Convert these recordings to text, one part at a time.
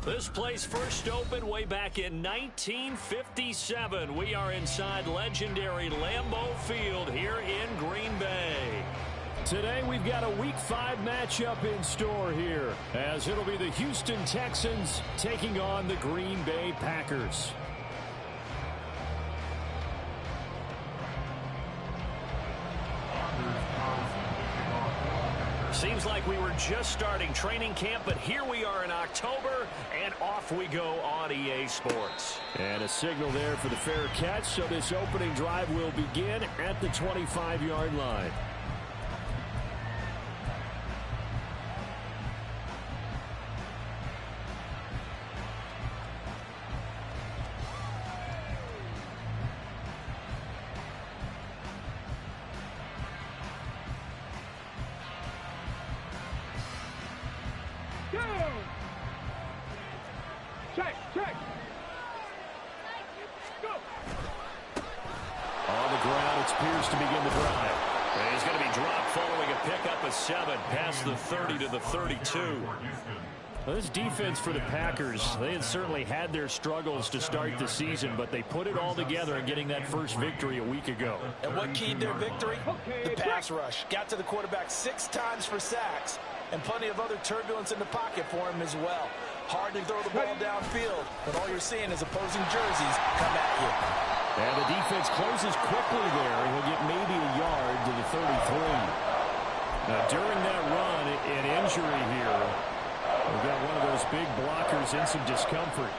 This place first opened way back in 1957. We are inside legendary Lambeau Field here in Green Bay. Today we've got a Week 5 matchup in store here, as it'll be the Houston Texans taking on the Green Bay Packers. Seems like we were just starting training camp, but here we are in October, and off we go on EA Sports. And a signal there for the fair catch, so this opening drive will begin at the 25-yard line. Past the 30 to the 32. Well, this defense for the Packers, they had certainly had their struggles to start the season, but they put it all together in getting that first victory a week ago. And what keyed their victory? The pass rush. Got to the quarterback 6 times for sacks, and plenty of other turbulence in the pocket for him as well. Hard to throw the ball downfield, but all you're seeing is opposing jerseys come at you. And the defense closes quickly there. He'll get maybe a yard to the 33. Now, during that run, an injury here. We've got one of those big blockers in some discomfort.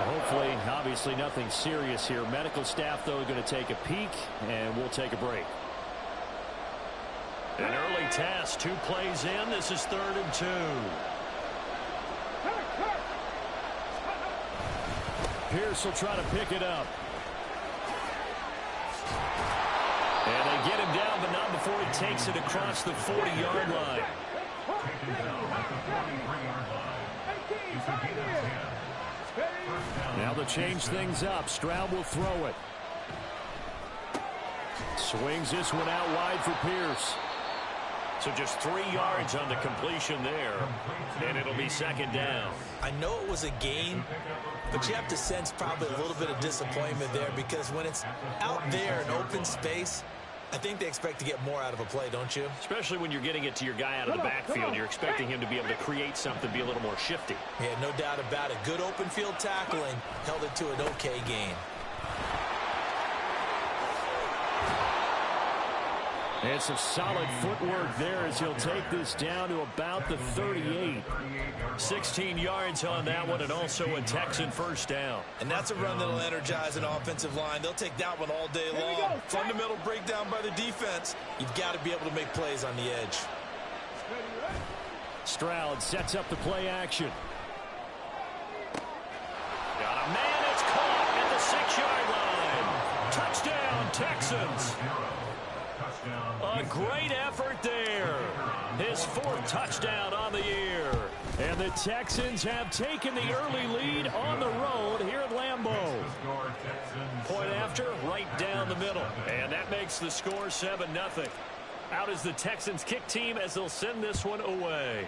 Hopefully, obviously, nothing serious here. Medical staff, though, going to take a peek, and we'll take a break. An early test, 2 plays in. This is 3rd and 2. Pierce will try to pick it up. And they get him down, but not before he takes it across the 40-yard line. Now they'll change things up. Stroud will throw it. Swings this one out wide for Pierce. So just 3 yards on the completion there, and it'll be 2nd down. I know it was a gain, but you have to sense probably a little bit of disappointment there, because when it's out there in open space, I think they expect to get more out of a play, don't you? Especially when you're getting it to your guy out of the backfield. You're expecting him to be able to create something, be a little more shifty. Yeah, no doubt about it. Good open field tackling held it to an okay gain. And some solid footwork there as he'll take this down to about the 38. 16 yards on that one, and also a Texan first down. And that's a run that'll energize an offensive line. They'll take that one all day long. Fundamental breakdown by the defense. You've got to be able to make plays on the edge. Stroud sets up the play action. Got a man, it's caught at the 6-yard line. Touchdown, Texans. A great effort there. His 4th touchdown on the year. And the Texans have taken the early lead on the road here at Lambeau. Point after, right down the middle. And that makes the score 7-0. Out is the Texans kick team as they'll send this one away.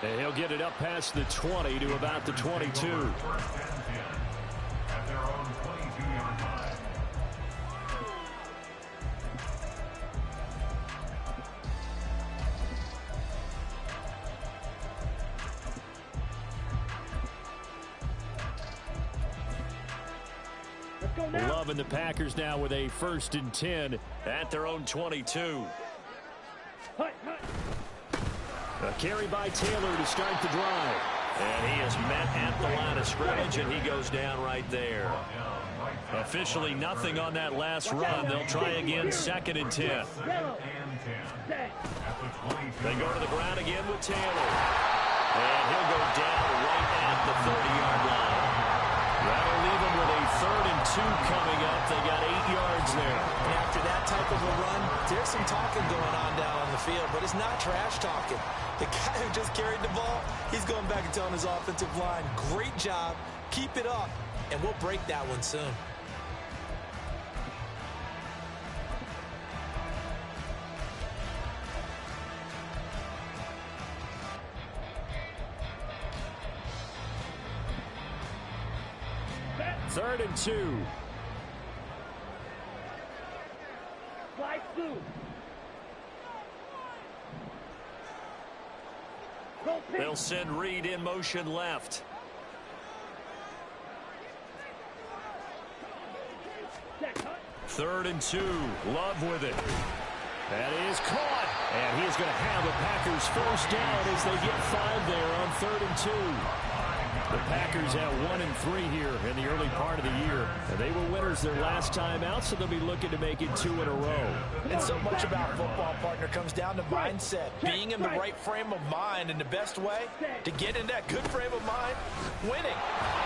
And he'll get it up past the 20 to about the 22. Loving the Packers now with a 1st and 10 at their own 22. A carry by Taylor to start the drive. And he is met at the line of scrimmage, and he goes down right there. Officially nothing on that last run. They'll try again, 2nd and 10. They go to the ground again with Taylor. And he'll go down right at the 30-yard line. That'll leave them with a 3rd and 2 coming up. They got 8 yards there. And after that type of a run, there's some talking going on down on the field, but it's not trash talking. The guy who just carried the ball, he's going back and telling his offensive line, great job, keep it up, and we'll break that one soon. 3rd and 2. They'll send Reed in motion left. Third and 2. Love with it. That is caught. And he is going to have the Packers first down as they get 5 there on 3rd and 2. The Packers at 1-3 here in the early part of the year. And they were winners their last time out, so they'll be looking to make it 2 in a row. And so much about football, partner, comes down to mindset. Being in the right frame of mind, and the best way to get in that good frame of mind, winning.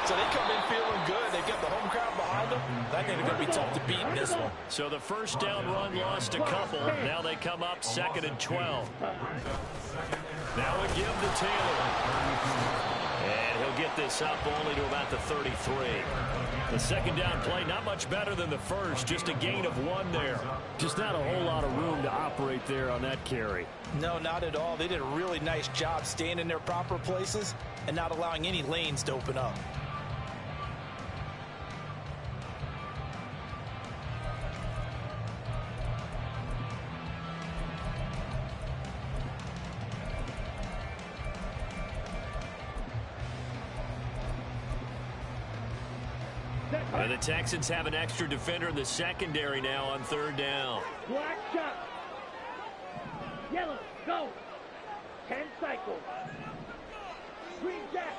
So they come in feeling good. They've got the home crowd behind them. I think they're going to be tough to beat in this one. So the first down run lost a couple. Now they come up 2nd and 12. Now a give to Taylor. And he'll get this up only to about the 33. The second down play, not much better than the first. Just a gain of 1 there. Just not a whole lot of room to operate there on that carry. No, not at all. They did a really nice job staying in their proper places and not allowing any lanes to open up. And the Texans have an extra defender in the secondary now on 3rd down. Black shot. Yellow, go. 10 cycles. Green jack.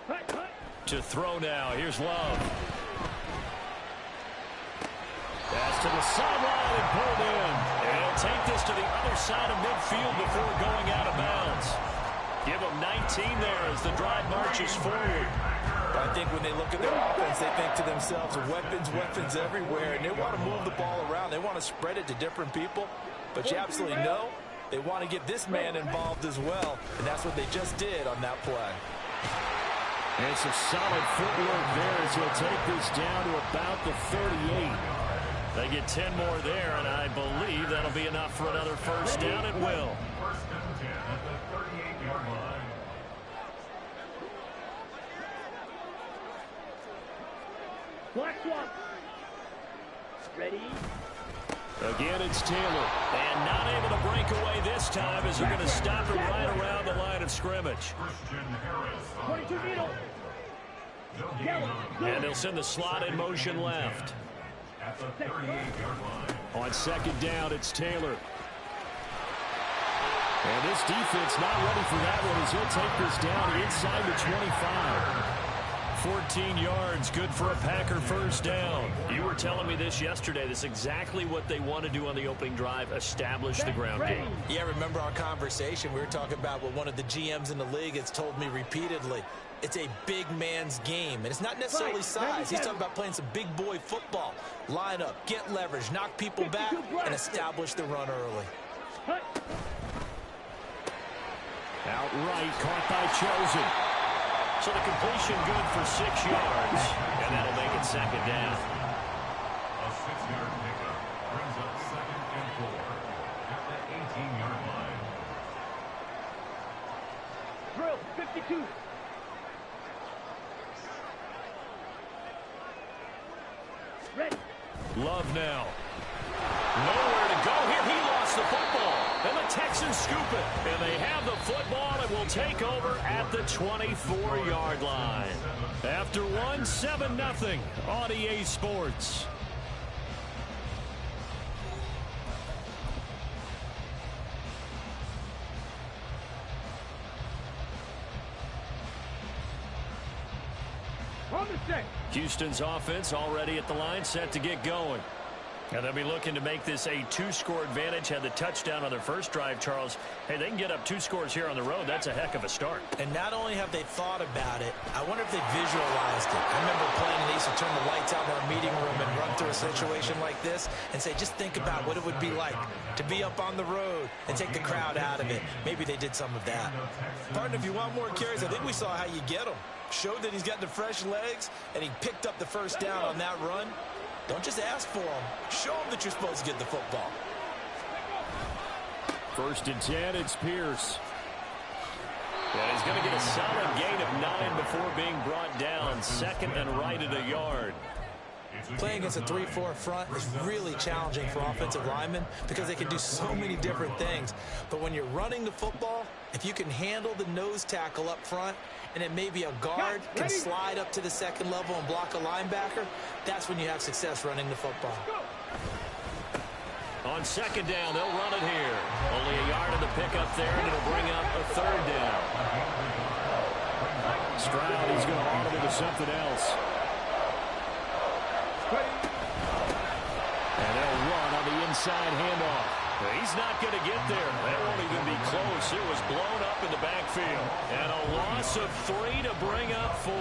Hut. To throw now. Here's Love. Pass to the sideline and pulled in. And he'll take this to the other side of midfield before going out of bounds. Give them 19 there as the drive marches forward. I think when they look at their offense, they think to themselves, weapons everywhere, and they want to move the ball around. They want to spread it to different people, but you absolutely know they want to get this man involved as well, and that's what they just did on that play. And some solid footwork there as he'll take this down to about the 38. They get 10 more there, and I believe that'll be enough for another first down. It will. First and 10 at the 38-yard line. Black swamp. Ready? Again, it's Taylor. And not able to break away this time as they're going to stop him right around the line of scrimmage. 22 needle. And they'll send the slot in motion left. At the 38-yard line. On 2nd down, it's Taylor. And this defense not ready for that one as he'll take this down inside the 25. 14 yards, good for a Packer first down. You were telling me this yesterday. This is exactly what they want to do on the opening drive, establish the ground game. Yeah, remember our conversation? We were talking about what one of the GMs in the league has told me repeatedly. It's a big man's game, and it's not necessarily size. He's talking about playing some big boy football. Line up, get leverage, knock people back, and establish the run early. Outright caught by Chosen. So the completion good for 6 yards, and that'll make it 2nd down. A 6-yard pickup brings up 2nd and 4 at the 18-yard line. Drill, 52. Ready. Love now. Nowhere to go here. He lost the football. And the Texans scoop it. And they have the football and will take over at the 24-yard line. After one, 7-0 on EA Sports. Houston's offense already at the line, set to get going. And they'll be looking to make this a 2-score advantage. Had the touchdown on their first drive, Charles. Hey, they can get up 2 scores here on the road. That's a heck of a start. And not only have they thought about it, I wonder if they visualized it. I remember playing and they used to turn the lights out in our meeting room and run through a situation like this and say, just think about what it would be like to be up on the road and take the crowd out of it. Maybe they did some of that. Partner, if you want more carries, I think we saw how you get them. Showed that he's got the fresh legs, and he picked up the first down on that run. Don't just ask for them. Show them that you're supposed to get the football. 1st and 10, it's Pierce. And he's going to get a solid gain of 9 before being brought down. Second and right at a yard. Playing against a 3-4 front is really challenging for offensive linemen because they can do so many different things. But when you're running the football, if you can handle the nose tackle up front, and then maybe a guard can slide up to the second level and block a linebacker, that's when you have success running the football. On second down, they'll run it here. Only a yard of the pickup there, and it'll bring up a third down. Stroud, he's going to audible to something else. And they'll run on the inside handoff. He's not going to get there. That won't even be close. It was blown up in the backfield. And a loss of 3 to bring up 4.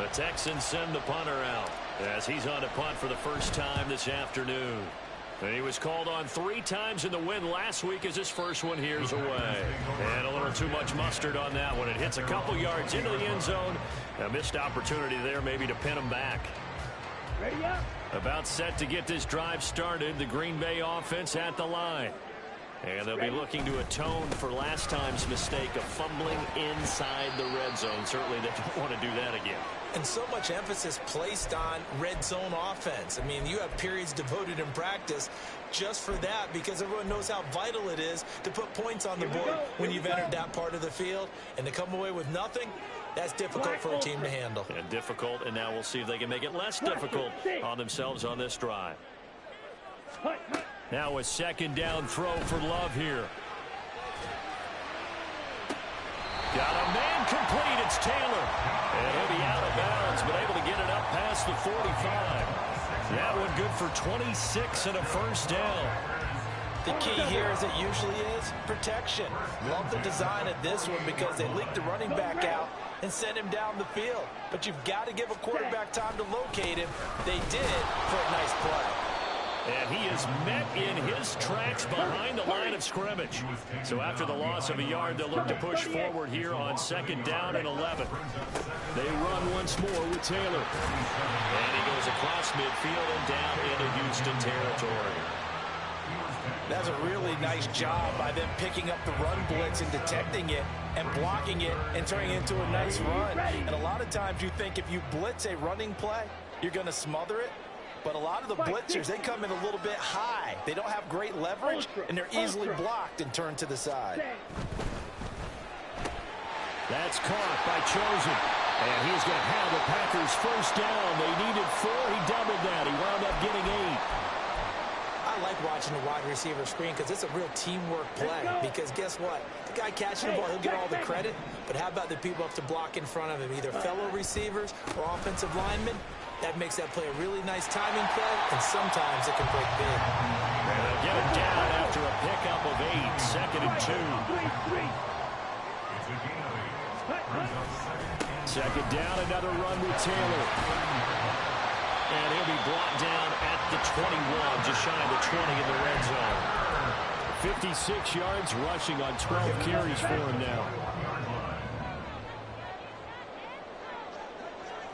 The Texans send the punter out as he's on to punt for the first time this afternoon. And he was called on 3 times in the win last week as his first one here's away. And a little too much mustard on that one. It hits a couple yards into the end zone. A missed opportunity there maybe to pin him back. Ready up. About set to get this drive started. The Green Bay offense at the line. And they'll be looking to atone for last time's mistake of fumbling inside the red zone. Certainly they don't want to do that again. And so much emphasis placed on red zone offense. I mean, you have periods devoted in practice just for that because everyone knows how vital it is to put points on the board when you've entered that part of the field. And to come away with nothing, that's difficult for a team to handle. And difficult, and now we'll see if they can make it less difficult on themselves on this drive. Now a second down throw for Love here. Got a man complete. It's Taylor. And he'll be out of bounds, but able to get it up past the 45. That one good for 26 and a first down. The key here, as it usually is, protection. Love the design of this one because they leaked the running back out and sent him down the field. But you've got to give a quarterback time to locate him. They did for a nice play. And he is met in his tracks behind the line of scrimmage. So after the loss of a yard, they'll look to push forward here on second down and 11. They run once more with Taylor. And he goes across midfield and down into Houston territory. That's a really nice job by them picking up the run blitz and detecting it and blocking it and turning it into a nice run. And a lot of times you think if you blitz a running play, you're going to smother it. But a lot of the blitzers, they come in a little bit high. They don't have great leverage, and they're easily blocked and turned to the side. That's caught by Chosen. And he's going to have the Packers first down. They needed 4. He doubled that. He wound up getting 8. I like watching the wide receiver screen because it's a real teamwork play. Because guess what? The guy catching the ball, he'll get all the credit. But how about the people up to block in front of him, either fellow receivers or offensive linemen? That makes that play a really nice timing play, and sometimes it can break big. And they'll get him down after a pickup of 8, second and 2. Second down, another run with Taylor. And he'll be brought down at the 21, just shy of the 20 in the red zone. 56 yards rushing on 12 carries for him now.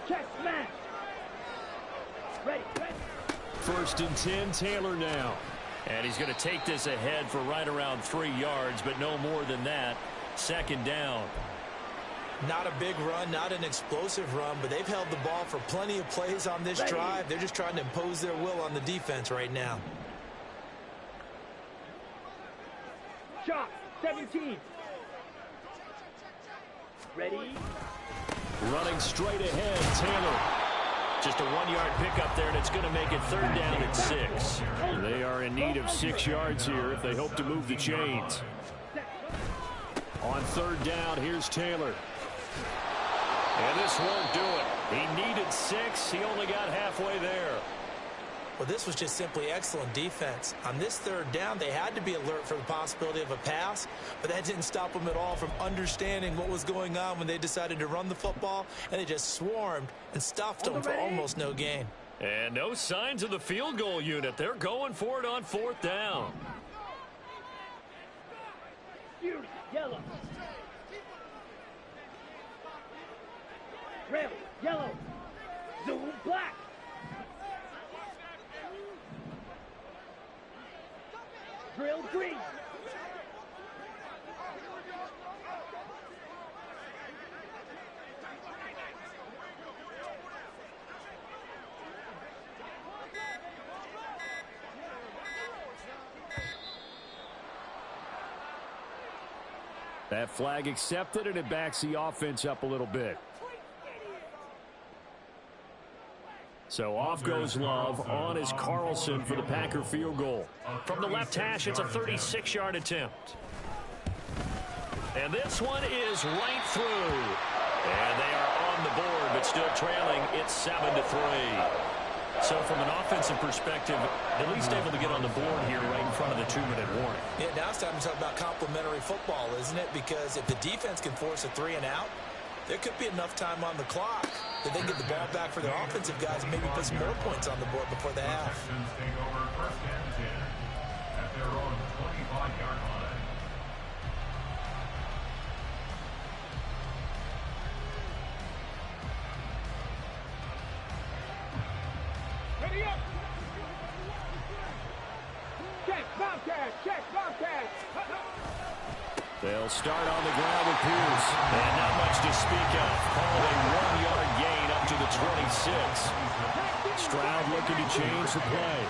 Check, smash. Ready. First and 10, Taylor now. And he's going to take this ahead for right around 3 yards, but no more than that. Second down. Not a big run, not an explosive run, but they've held the ball for plenty of plays on this drive. They're just trying to impose their will on the defense right now. Shot, 17. Ready. Running straight ahead, Taylor. Just a 1-yard pickup there, and it's going to make it third down at 6. They are in need of 6 yards here if they hope to move the chains. On third down, here's Taylor. And this won't do it. He needed 6. He only got halfway there. Well, this was just simply excellent defense. On this third down, they had to be alert for the possibility of a pass, but that didn't stop them at all from understanding what was going on when they decided to run the football, and they just swarmed and stuffed them for almost no gain. And no signs of the field goal unit. They're going for it on fourth down. Yellow. Rail, yellow. Zoom, black. Drill, green. That flag accepted, and it backs the offense up a little bit. So off goes Love. On is Carlson for the Packer field goal. From the left hash, it's a 36-yard attempt. And this one is right through. And they are on the board, but still trailing. It's 7-3. So from an offensive perspective, at least able to get on the board here right in front of the 2-minute warning. Yeah, now it's time to talk about complementary football, isn't it? Because if the defense can force a 3-and-out, there could be enough time on the clock that they get the ball back for their offensive guys and maybe put some more points on the board before the half. Take over first and 10 at their own 25-yard line. Ready up. Check, Bobcat, check, Bobcat. They'll start on the ground with Pierce. And not much to speak of. Called a 1-yard gain up to the 26. Stroud looking to change the play.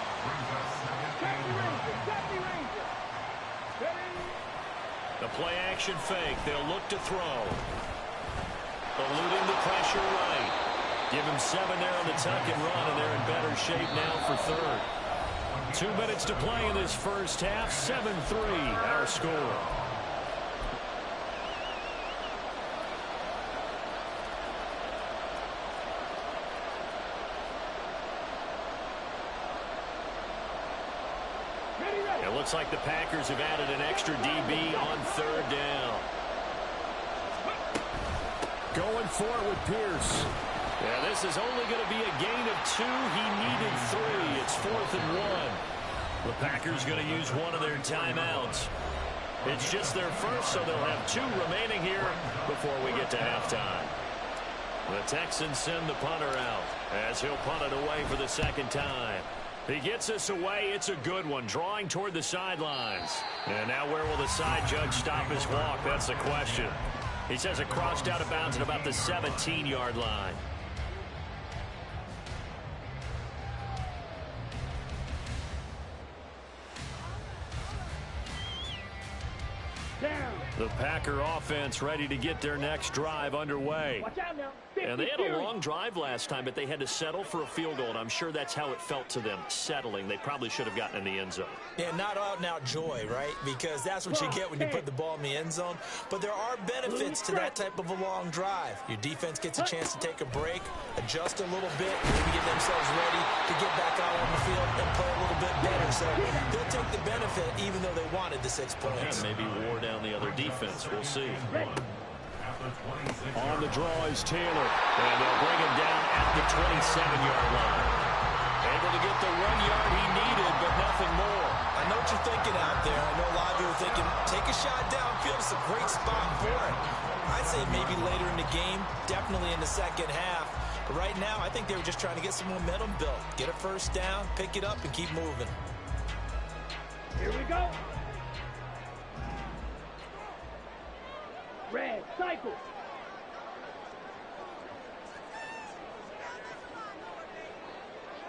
The play action fake. They'll look to throw. Eluding the pressure right. Give him 7 there on the tuck and run, and they're in better shape now for third. 2 minutes to play in this first half. 7-3 our score. It looks like the Packers have added an extra DB on third down. Going for it with Pierce. Yeah, this is only going to be a gain of 2. He needed 3. It's 4th and 1. The Packers going to use one of their timeouts. It's just their first, so they'll have 2 remaining here before we get to halftime. The Texans send the punter out as he'll punt it away for the second time. He gets us away. It's a good one, drawing toward the sidelines. And now where will the side judge stop his walk? That's the question. He says it crossed out of bounds at about the 17-yard line. Down. The Packer offense ready to get their next drive underway. Watch out now. And they had a long drive last time, but they had to settle for a field goal, and I'm sure that's how it felt to them, settling. They probably should have gotten in the end zone. Yeah, not out-and-out joy, right? Because that's what you get when you put the ball in the end zone. But there are benefits to that type of a long drive. Your defense gets a chance to take a break, adjust a little bit, maybe get themselves ready to get back out on the field and play a little bit better. So they'll take the benefit even though they wanted the 6 points. And maybe wore down the other defense. We'll see. On the draw is Taylor, and they'll bring him down at the 27-yard line. Able to get the 1 yard he needed, but nothing more. I know what you're thinking out there. I know a lot of you are thinking, take a shot downfield. It's a great spot for it. I'd say maybe later in the game, definitely in the second half. But right now, I think they were just trying to get some momentum built. Get a first down, pick it up, and keep moving. Here we go. Red, cycle.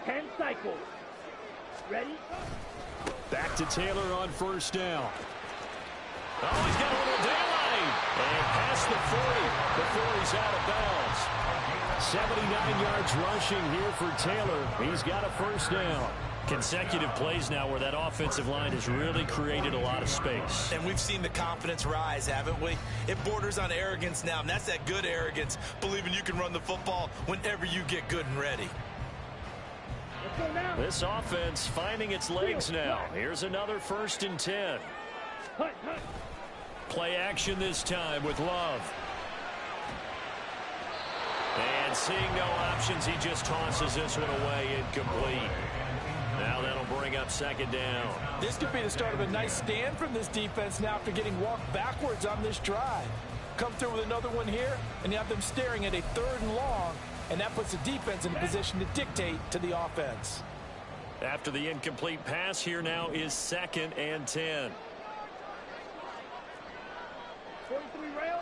Ten cycles. Ready? Back to Taylor on first down. Oh, he's got a little daylight. And past the 40 before he's out of bounds. 79 yards rushing here for Taylor. He's got a first down. Consecutive plays now where that offensive line has really created a lot of space. And we've seen the confidence rise, haven't we? It borders on arrogance now, and that's that good arrogance, believing you can run the football whenever you get good and ready. Let's go now. This offense finding its legs now. Here's another 1st and 10. Hut, hut. Play action this time with Love. And seeing no options, he just tosses this one away incomplete. Now that'll bring up second down. This could be the start of a nice stand from this defense now after getting walked backwards on this drive. Come through with another one here, and you have them staring at a 3rd and long, and that puts the defense in a position to dictate to the offense. After the incomplete pass, here now is 2nd and 10. 43 rail.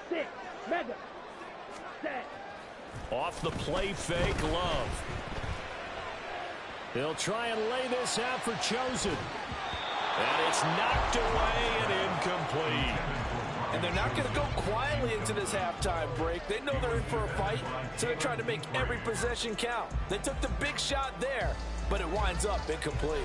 Six. Mega. Set. Off the play fake, Love. He'll try and lay this out for Chosen. And it's knocked away and incomplete. And they're not going to go quietly into this halftime break. They know they're in for a fight, so they're trying to make every possession count. They took the big shot there, but it winds up incomplete.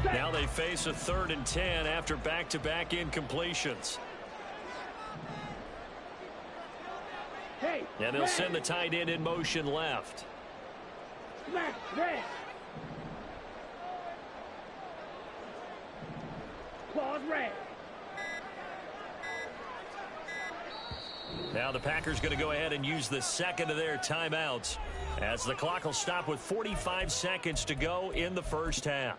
Now they face a 3rd and 10 after back-to-back incompletions. And they'll send the tight end in motion left. Now the Packers going to go ahead and use the second of their timeouts as the clock will stop with 45 seconds to go in the first half.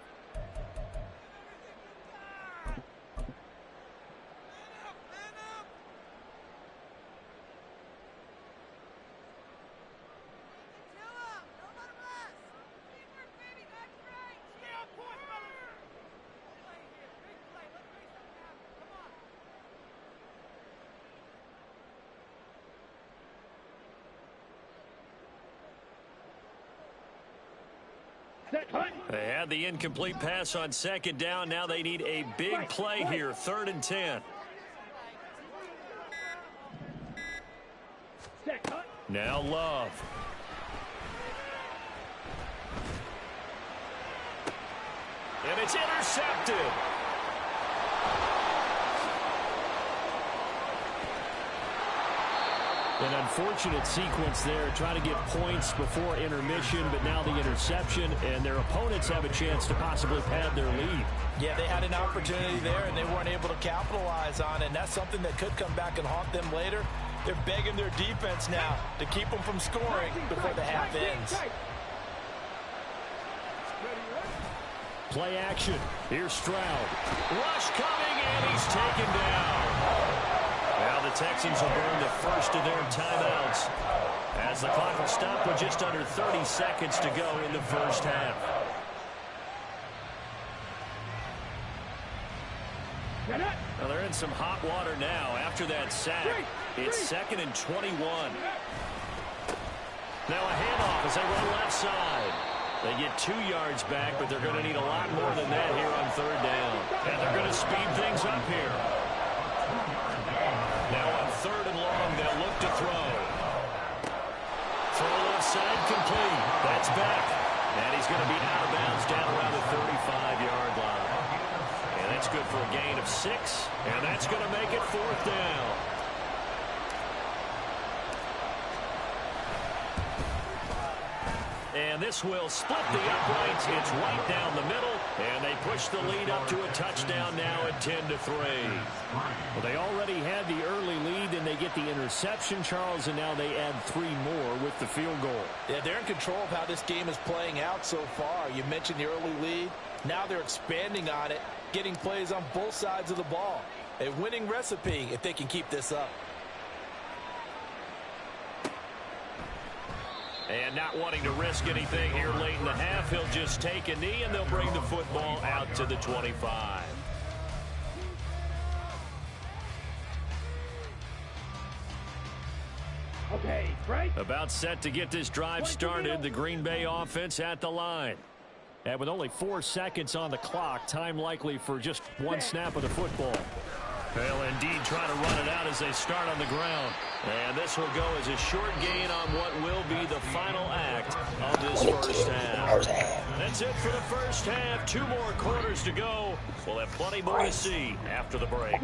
They had the incomplete pass on second down. Now they need a big play here. 3rd and 10. Now Love. And it's intercepted. An unfortunate sequence there, trying to get points before intermission, but now the interception, and their opponents have a chance to possibly pad their lead. Yeah, they had an opportunity there, and they weren't able to capitalize on it, and that's something that could come back and haunt them later. They're begging their defense now to keep them from scoring before the half ends. Play action. Here's Stroud. Rush coming, and he's taken down. Now the Texans will burn the first of their timeouts as the clock will stop with just under 30 seconds to go in the first half. Well, they're in some hot water now after that sack. It's 2nd and 21. Now a handoff as they run left side. They get 2 yards back, but they're going to need a lot more than that here on 3rd down. And they're going to speed things up here. Now on 3rd and long, they'll look to throw. Throw left side complete. That's back. And he's going to be out of bounds down around the 35-yard line. And that's good for a gain of 6. And that's going to make it 4th down. And this will split the uprights. It's right down the middle. And they push the lead up to a touchdown now at 10-3. Well, they already had the early lead, and they get the interception, Charles, and now they add 3 more with the field goal. Yeah, they're in control of how this game is playing out so far. You mentioned the early lead. Now they're expanding on it, getting plays on both sides of the ball. A winning recipe if they can keep this up. And not wanting to risk anything here late in the half, he'll just take a knee, and they'll bring the football out to the 25. Okay, right? About set to get this drive started, the Green Bay offense at the line. And with only 4 seconds on the clock, time likely for just 1 snap of the football. They'll indeed try to run it out as they start on the ground. And this will go as a short gain on what will be the final act of this first half. That's it for the first half. 2 more quarters to go. We'll have plenty more to see after the break.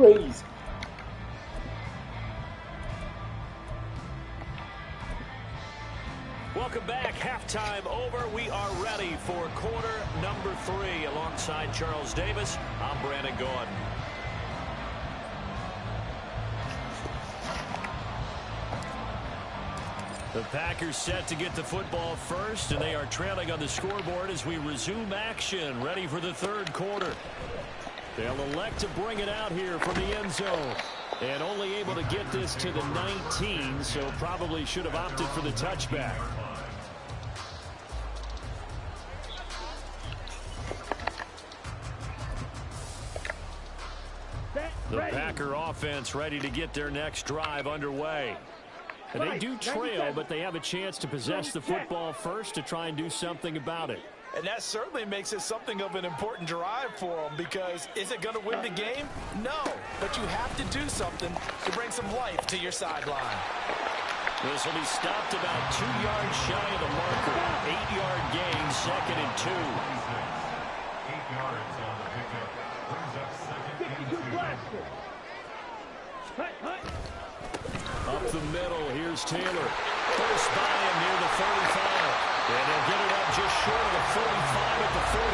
Welcome back. Halftime over. We are ready for quarter number 3. Alongside Charles Davis, I'm Brandon Gordon. The Packers set to get the football first, and they are trailing on the scoreboard as we resume action, ready for the 3rd quarter. They'll elect to bring it out here from the end zone. And only able to get this to the 19, so probably should have opted for the touchback. The Packer offense ready to get their next drive underway. And they do trail, but they have a chance to possess the football first to try and do something about it. And that certainly makes it something of an important drive for them, because is it going to win the game? No, but you have to do something to bring some life to your sideline. This will be stopped about 2 yards shy of the marker. 8-yard gain, 2nd and 2. 8 yards on the pickup. Brings up 2nd and 2. Up the middle, here's Taylor. First by him near the 35. And he'll get it up just short of the 45 at the 44.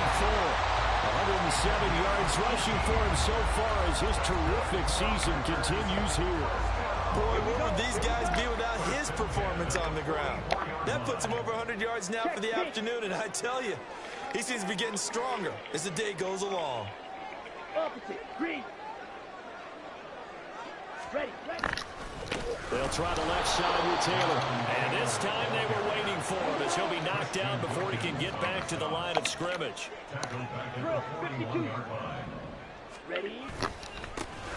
107 yards rushing for him so far as his terrific season continues here. Boy, what would these guys be without his performance on the ground? That puts him over 100 yards now for the afternoon, and I tell you, he seems to be getting stronger as the day goes along. Opposite, green. Ready. They'll try the left side with Taylor. And this time they were waiting for him as he'll be knocked down before he can get back to the line of scrimmage. Drill, 52. Ready.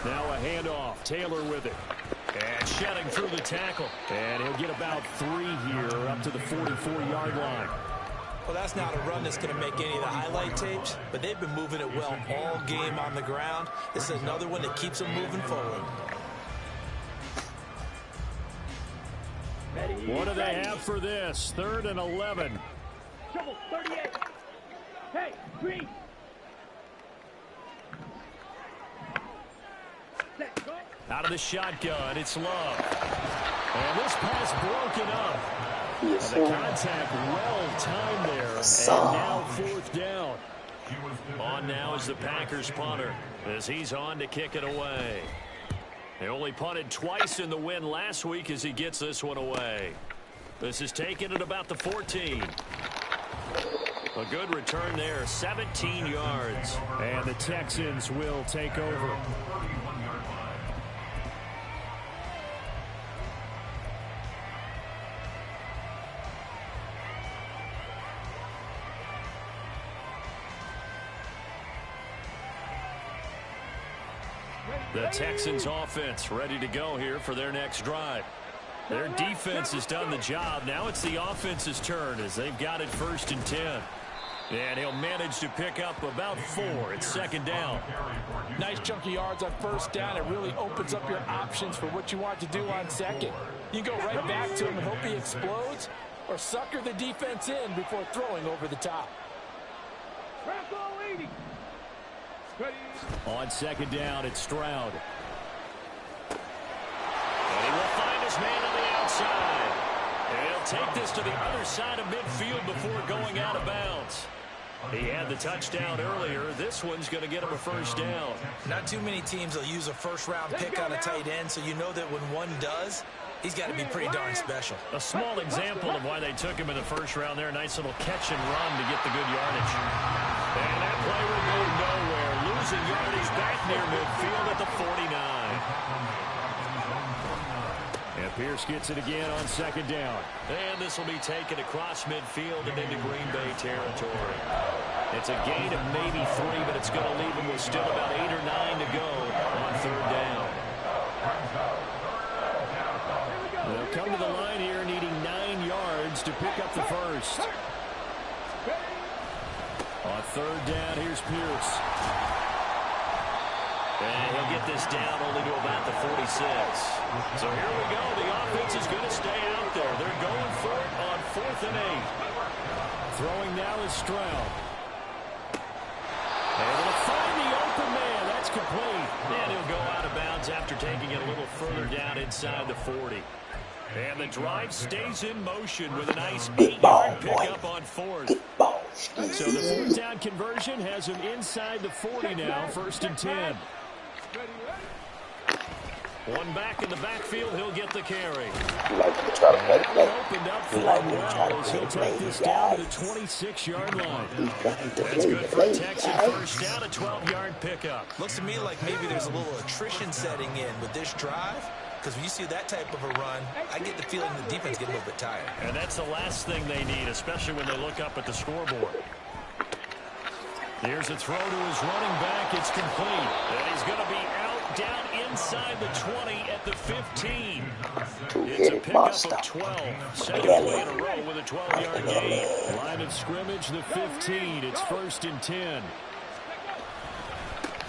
Now a handoff. Taylor with it. And shedding through the tackle. And he'll get about 3 here up to the 44-yard line. Well, that's not a run that's going to make any of the highlight tapes, but they've been moving it well all game on the ground. This is another one that keeps them moving forward. What do they have for this? 3rd and 11. Shovel, 38. Hey, green. Set, go. Out of the shotgun, it's Love. And this pass broken up. Yes, And the sir. contact well timed there. Yes, And sir. now 4th down. On now is the Packers punter as he's on to kick it away. They only punted twice in the win last week as he gets this one away. This is taken at about the 14. A good return there, 17 yards. And the Texans will take over. The Texans offense ready to go here for their next drive. Their defense has done the job. Now it's the offense's turn as they've got it 1st and 10. And he'll manage to pick up about 4. It's 2nd down. Nice chunk of yards on 1st down. It really opens up your options for what you want to do on 2nd. You go right back to him and hope he explodes, or sucker the defense in before throwing over the top. Rambo 80. Ready. On 2nd down, it's Stroud. And he will find his man on the outside. And he'll take this to the other side of midfield before going out of bounds. He had the touchdown earlier. This one's going to get him a 1st down. Not too many teams will use a first-round pick on a tight end, so you know that when one does, he's got to be pretty darn special. A small example of why they took him in the 1st round there. Nice little catch and run to get the good yardage. And that play will go nowhere. Losing yardage back near midfield at the 49. And Pierce gets it again on 2nd down. And this will be taken across midfield and into Green Bay territory. It's a gain of maybe 3, but it's going to leave them with still about 8 or 9 to go on 3rd down. They'll come to the line here needing 9 yards to pick up the 1st. On 3rd down, here's Pierce. And he'll get this down only to about the 46. So here we go. The offense is going to stay out there. They're going for it on 4th and 8. Throwing now is Stroud. Able to find the open man. That's complete. And he'll go out of bounds after taking it a little further down inside the 40. And the drive stays in motion with a nice 8-yard pickup on 4th. So the 4th down conversion has him inside the 40 now, 1st and 10. One back in the backfield, he'll get the carry. Opened up for him well as he'll take this down to the 26-yard line. That's good for a Texan 1st down, a 12-yard pickup. Looks to me like maybe there's a little attrition setting in with this drive, because when you see that type of a run, I get the feeling the defense gets a little bit tired. And that's the last thing they need, especially when they look up at the scoreboard. Here's a throw to his running back. It's complete. And he's going to be out brought down inside the 20 at the 15. It's a pickup of 12. Second play in a row with a 12-yard gain. Line of scrimmage, the 15. It's 1st and 10.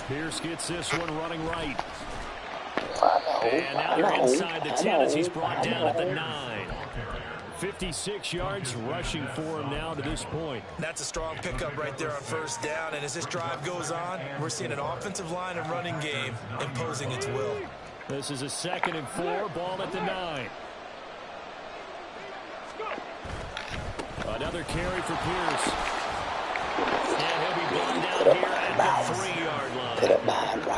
Pierce gets this one running right. And now they're inside the 10 as he's brought down at the 9. 56 yards rushing for him now to this point. That's a strong pickup right there on 1st down. And as this drive goes on, we're seeing an offensive line and running game imposing its will. This is a 2nd and 4, ball at the 9. Another carry for Pierce. And he'll be brought down here at the 3-yard line.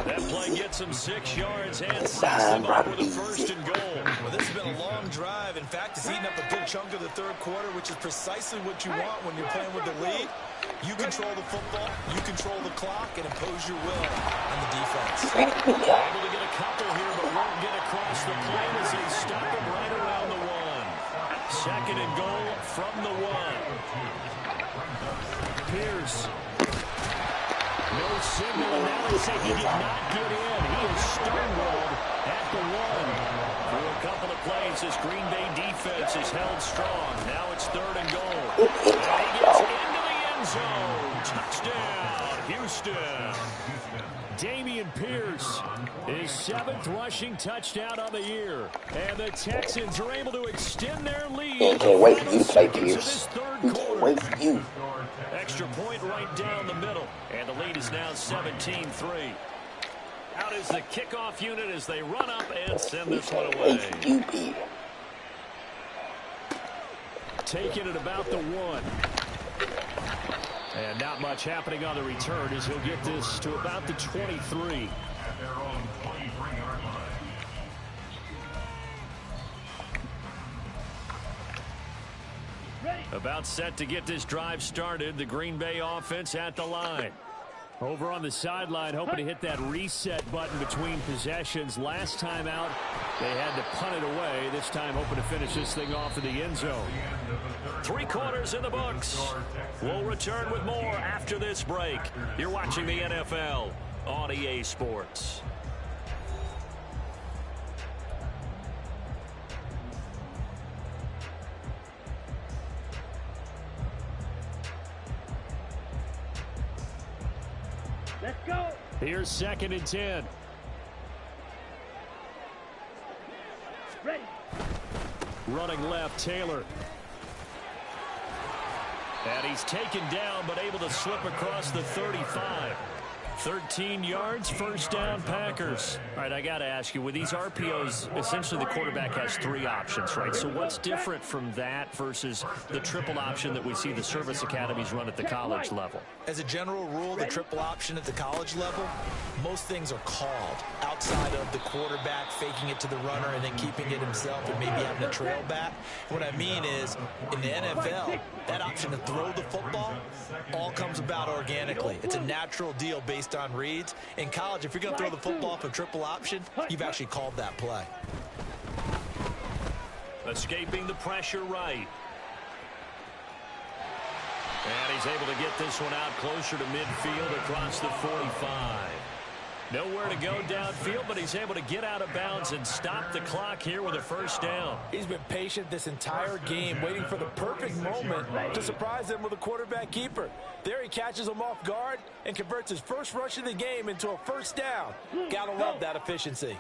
That play gets him 6 yards and sets them up with a 1st and goal. Well, this has been a long drive. In fact, it's eaten up a good chunk of the 3rd quarter, which is precisely what you want when you're playing with the lead. You control the football, you control the clock, and impose your will on the defense. Able to get a couple here, but won't get across the plane as they stop him right around the 1. 2nd and goal from the 1. Pierce. No signal, and now they say he did not get in. He is stonewalled at the 1. For a couple of plays, this Green Bay defense is held strong. Now it's 3rd and goal. And he gets into the end zone. Touchdown, Houston. Damian Pierce, his 7th rushing touchdown of the year. And the Texans are able to extend their lead. Can't wait for you to play Pierce. Can't wait for you. Extra point right down the middle. And the lead is now 17-3. Out is the kickoff unit as they run up and send this one away. Taking it about the 1. And not much happening on the return as he'll get this to about the 23. About set to get this drive started. The Green Bay offense at the line. Over on the sideline, hoping to hit that reset button between possessions. Last time out, they had to punt it away. This time, hoping to finish this thing off in the end zone. 3 quarters in the books. We'll return with more after this break. You're watching the NFL on EA Sports. Let's go. Here's 2nd and 10. Ready. Running left, Taylor. And he's taken down, but able to slip across the 35. 13 yards, 1st down, Packers. All right, I got to ask you, with these RPOs, essentially the quarterback has 3 options, right? So what's different from that versus the triple option that we see the service academies run at the college level? As a general rule, the triple option at the college level, most things are called outside of the quarterback faking it to the runner and then keeping it himself and maybe having a trail back. What I mean is, in the NFL, that option to throw the football all comes about organically. It's a natural deal based on reads. In college, if you're going to throw the football for triple option, you've actually called that play. Escaping the pressure right. And he's able to get this one out closer to midfield across the 45. Nowhere to go downfield, but he's able to get out of bounds and stop the clock here with a 1st down. He's been patient this entire game, waiting for the perfect moment to surprise them with a quarterback keeper. There he catches him off guard and converts his first rush of the game into a 1st down. Gotta love that efficiency.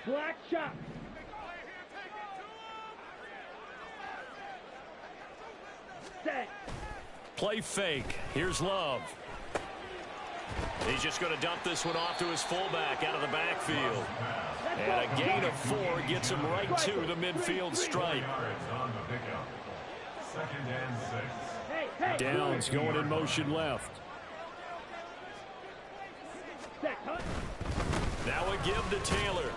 Black shot. Set. Play fake. Here's Love. He's just going to dump this one off to his fullback out of the backfield. And a gain of 4 gets him right to the midfield stripe. Downs going in motion left. Now a give to Taylor.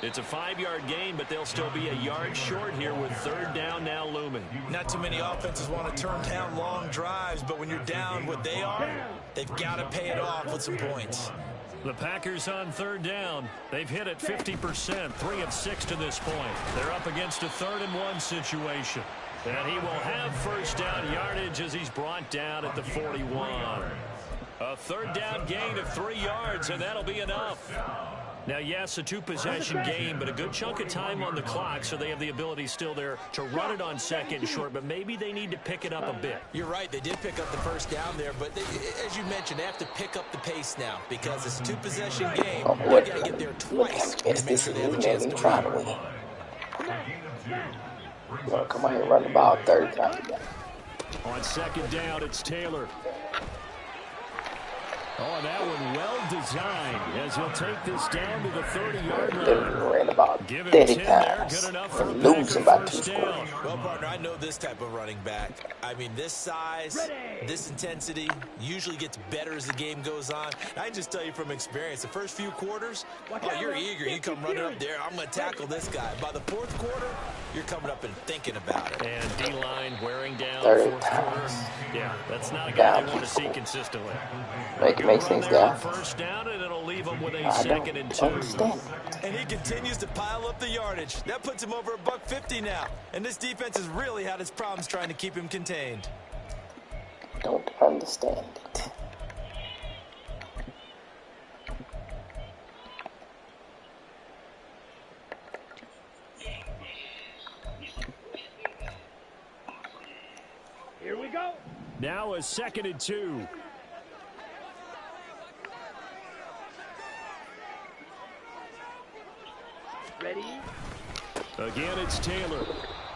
It's a 5-yard gain, but they'll still be a yard short here with 3rd down now looming. Not too many offenses want to turn down long drives, but when you're down what they are, they've got to pay it off with some points. The Packers on 3rd down. They've hit it 50%, 3 of 6 to this point. They're up against a 3rd and 1 situation. And he will have 1st down yardage as he's brought down at the 41. A third down gain of 3 yards, and that'll be enough. Now, yes, a two-possession game, but a good chunk of time on the clock, so they have the ability still there to run it on second and short, but maybe they need to pick it up a bit. You're right. They did pick up the first down there, but as you mentioned, they have to pick up the pace now because it's a two-possession game. They got to get there twice to make sure they have a chance to win. You want to come out here and run the ball 30 times. On second down, it's Taylor. Oh, that one well designed as he'll take this down to the 30-yard line. Ran about Give him 30 10 there, times. good enough for a Losing Packer by 2 first scores. down. Well, partner, I know this type of running back. I mean, this size, this intensity usually gets better as the game goes on. I can just tell you from experience, the first few quarters, oh, you're eager. You come running up there, I'm going to tackle this guy. By the fourth quarter, you're coming up and thinking about it. And D-line wearing down Third fourth times. quarter. Yeah, that's not a guy Down they want to see people. consistently. Makes Run things there on down. first down, and it'll leave them with a I second don't and 2. understand. And he continues to pile up the yardage. That puts him over $150 now. And this defense has really had its problems trying to keep him contained. Don't understand it. Here we go. Now a second and 2. Ready? Again, it's Taylor.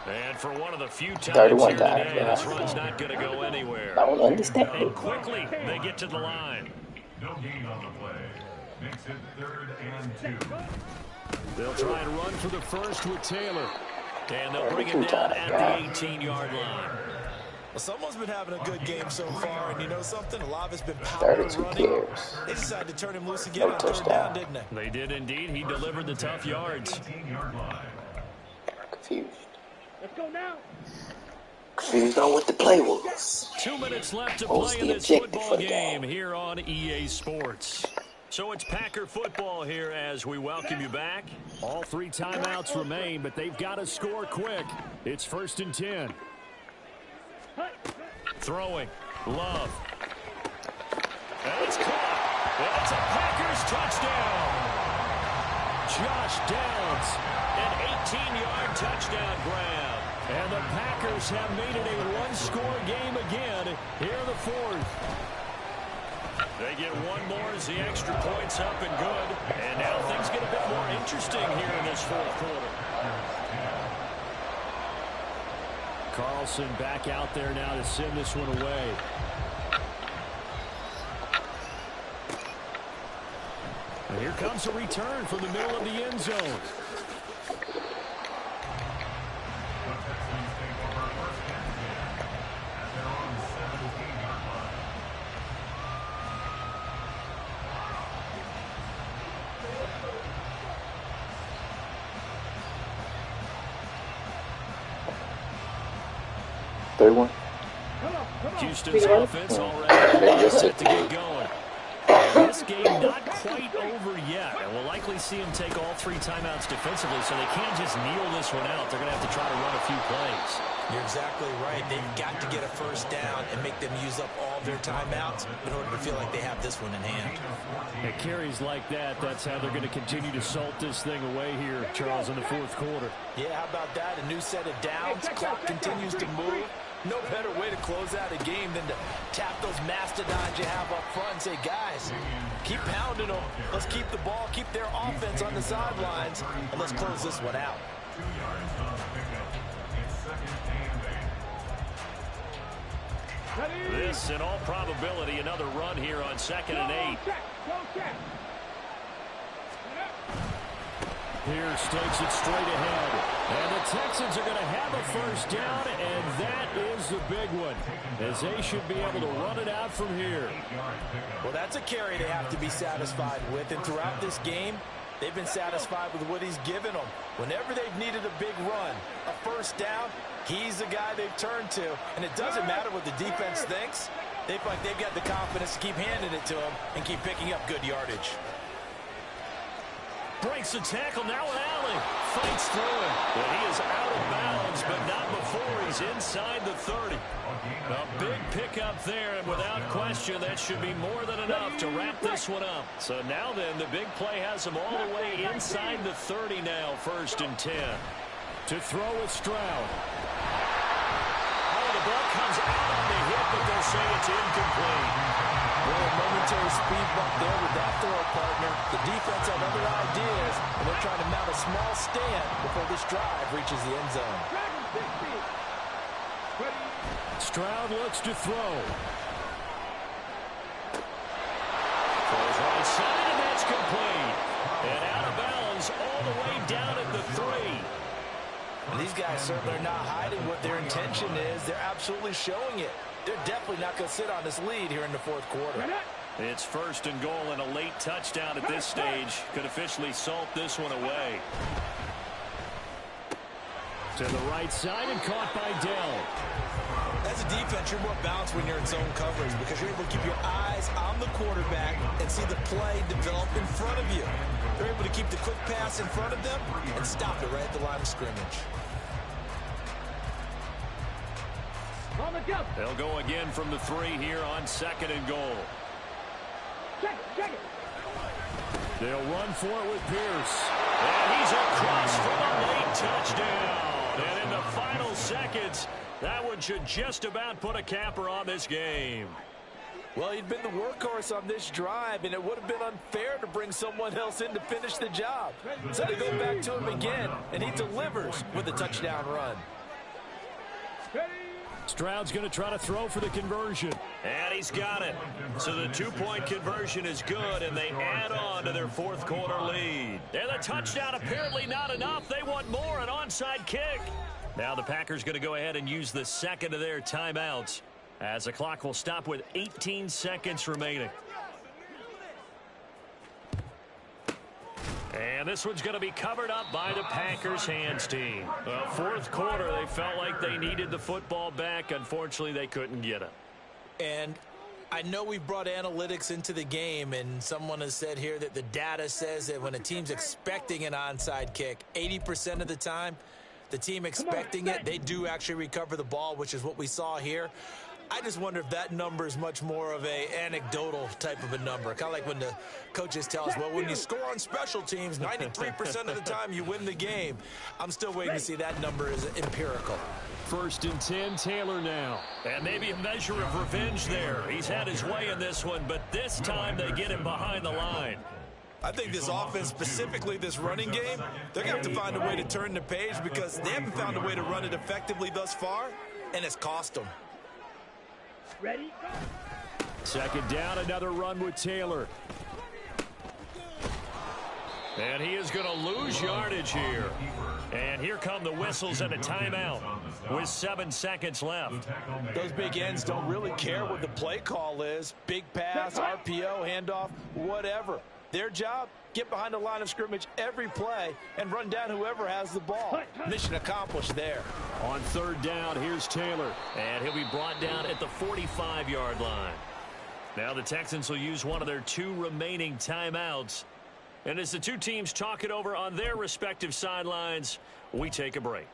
And for one of the few times 31 here times, today, yeah. this run's not going to go anywhere. I don't understand And it. quickly, they get to the line. No gain on the play. Makes it 3rd and 2. They'll try and run for the first with Taylor. And they'll bring him down at the 18-yard line. Well, someone's been having a good game so far, and you know something? A lot of it's been power 32 running. carries. They decided to turn him loose again No on third touchdown. down, didn't they? They did indeed. He delivered the tough yards. 18-yard line. Confused. Let's go now. Confused on what the play was. 2 minutes left to What was play in the this objective football for the game game? here on EA Sports. So it's Packer football here as we welcome you back. All 3 timeouts remain, but they've got to score quick. It's 1st and 10. Throwing. Love. And it's caught. And it's a Packers touchdown. Josh Downs, an 18-yard touchdown grab. And the Packers have made it a one-score game again here in the 4th. They get one more as the extra point's up and good. And now things get a bit more interesting here in this 4th quarter. Carlson back out there now to send this one away. And here comes a return from the middle of the end zone. The Texans take over 1st and 10 at their own 17-yard line. Houston's offense already set to get going. And this game not quite over yet. And we'll likely see them take all 3 timeouts defensively, so they can't just kneel this one out. They're going to have to try to run a few plays. You're exactly right. They've got to get a first down and make them use up all their timeouts in order to feel like they have this one in hand. At carries like that, that's how they're going to continue to salt this thing away here, Charles, in the 4th quarter. Yeah, how about that? A new set of downs. Clock continues to move. No better way to close out a game than to tap those mastodons you have up front and say, guys, keep pounding them. Let's keep the ball, keep their offense on the sidelines, and let's close this one out. 2 yards on the pickup. It's 2nd and 8. This, in all probability, another run here on 2nd and 8. Pierce takes it straight ahead. And the Texans are going to have a first down, and that is the big one, as they should be able to run it out from here. Well, that's a carry they have to be satisfied with, and throughout this game, they've been satisfied with what he's given them. Whenever they've needed a big run, a first down, he's the guy they've turned to, and it doesn't matter what the defense thinks. They feel like they've got the confidence to keep handing it to him and keep picking up good yardage. Breaks the tackle, now an alley. Fights through it. And he is out of bounds, but not before he's inside the 30. A big pickup there, and without question, that should be more than enough to wrap this one up. So now then, the big play has him all the way inside the 30 now, 1st and 10. To throw with Stroud. Oh, the ball comes out on the hit, but they'll say it's incomplete. Well, a momentary speed bump there with that throw, partner. The defense had other ideas, and they're trying to mount a small stand before this drive reaches the end zone. Stroud looks to throw. Throws right side, and that's complete. And out of bounds all the way down at the 3. And these guys certainly are not hiding what their intention is. They're absolutely showing it. They're definitely not going to sit on this lead here in the 4th quarter. It's 1st and goal, and a late touchdown at this stage could officially salt this one away. To the right side and caught by Dell. As a defense, you're more balanced when you're in zone coverage because you're able to keep your eyes on the quarterback and see the play develop in front of you. They're able to keep the quick pass in front of them and stop it right at the line of scrimmage. They'll go again from the 3 here on 2nd and goal. Check it. They'll run for it with Pierce. And he's across for a late touchdown. And in the final seconds, that one should just about put a capper on this game. Well, he'd been the workhorse on this drive, and it would have been unfair to bring someone else in to finish the job. So they go back to him again, and he delivers with a touchdown run. Stroud's going to try to throw for the conversion. And he's got it. So the 2-point conversion is good, and they add on to their 4th quarter lead. And the touchdown apparently not enough. They want more, an onside kick. Now the Packers going to go ahead and use the 2nd of their timeouts as the clock will stop with 18 seconds remaining. And this one's going to be covered up by the Packers hands team. 4th quarter, they felt like they needed the football back. Unfortunately, they couldn't get it. And I know we've brought analytics into the game, and someone has said here that the data says that when a team's expecting an onside kick, 80% of the time, the team expecting it, they do actually recover the ball, which is what we saw here. I just wonder if that number is much more of a anecdotal type of a number. Kind of like when the coaches tell us, well, when you score on special teams, 93% of the time you win the game. I'm still waiting to see that number is empirical. 1st and 10, Taylor now. And maybe a measure of revenge there. He's had his way in this one, but this time they get him behind the line. I think this offense, specifically this running game, they're going to have to find a way to turn the page because they haven't found a way to run it effectively thus far, and it's cost them. Ready? 2nd down, another run with Taylor. And he is going to lose yardage here. And here come the whistles and a timeout with 7 seconds left. Those big ends don't really care what the play call is. Big pass, RPO, handoff, whatever. Their job, get behind the line of scrimmage every play and run down whoever has the ball. Mission accomplished there. On 3rd down, here's Taylor. And he'll be brought down at the 45-yard line. Now the Texans will use one of their 2 remaining timeouts. And as the 2 teams talk it over on their respective sidelines, we take a break.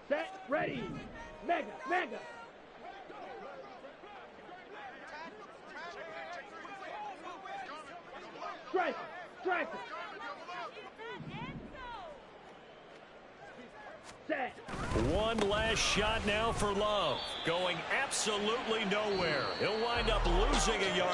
Set, ready. Mega. Strike. Set. One last shot now for Love. Going absolutely nowhere. He'll wind up losing a yard.